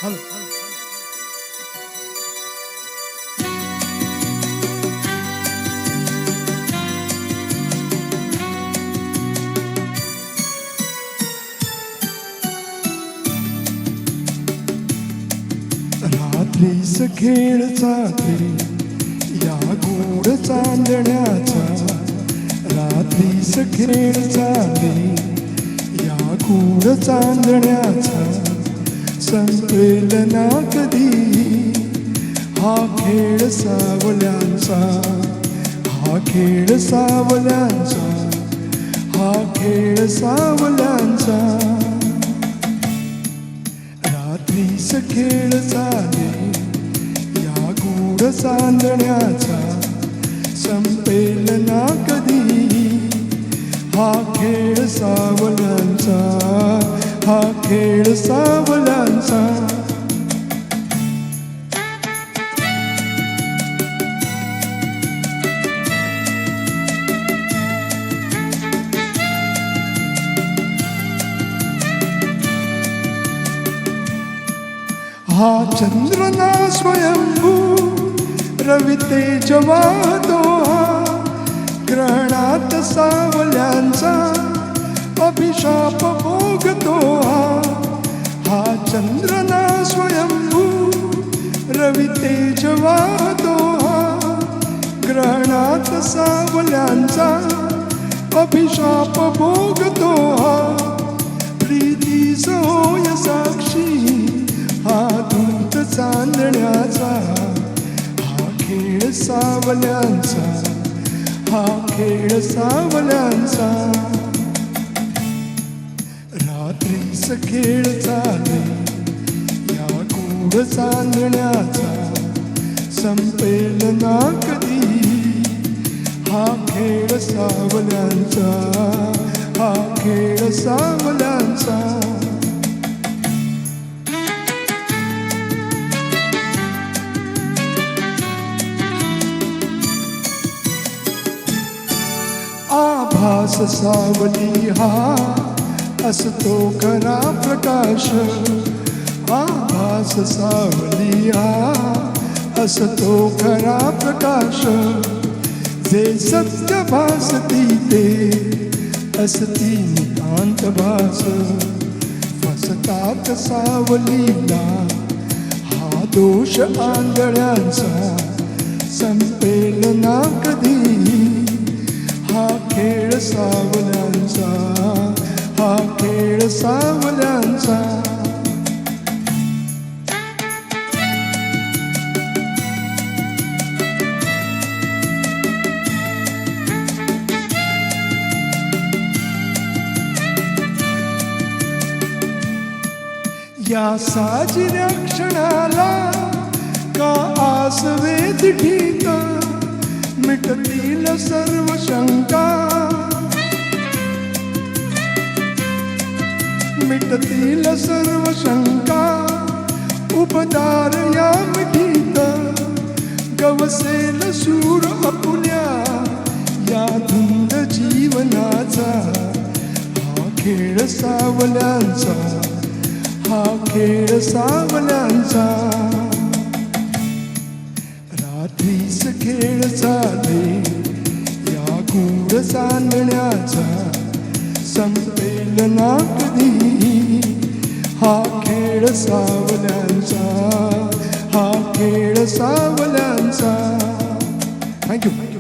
Hello. रात्रीस खेळ चालते या गोड चांदण्याचा, रात्रीस खेळ चालते या गोड चांदण्याचा, संपेल ना कधी हा खेळ सावल्यांचा, हा खेळ सावल्यांचा, हा खेळ सावल्यांचा. रात्रीस खेळ चाले या गूढ चांदण्याचा, संपेल ना कधी हा खेळ सावल्यांचा, हा खेळ सावल्यांचा. हा चंद्र ना स्वयंभू रवी तेज वाहतो, हा ग्रहणात सावल्यांचा अभिशाप भोगतो. हा चंद्र ना स्वयंभू रवी तेज वाहतो, हा ग्रहणात सावल्यांचा अभिशाप भोगतो. हा प्रीतीस होय साक्षी हा दूत चांदण्याचा, हा खेळ सावल्यांचा, हा खेळ सावल्यांचा. रात्रीस खेळ चाले या गूढ चांदण्याचा, संपेल ना कधी हा खेळ सावल्यांचा, हा खेळ सावल्यांचा. आभास सावली हा असतो खरा प्रकाश, आभास सावली हा असतो खरा प्रकाश. जे सत्य भासती ते असती नितांत भास, फसतात सावलीला हा दोष आंधळ्यांचा, संपेल ना कधी हा खेळ सावल्यांचा, हा खेळ सावल्यांचा. या साजिऱ्या क्षणाला का आस वेद ठीक, मिटतील सर्व शंका, मिटतील सर्व शंका. उपदार या मिठीत गवसेल सूर आपुल्या या धुंद जीवनाचा, हा खेळ सावल्यांचा, हा खेळ सावल्यांचा. रात्रीस खेळ चाले या गूढ चांदण्याचा, संपेल ना कधी हा खेळ सावल्यांचा, हा खेळ सावल्यांचा. थँक्यू.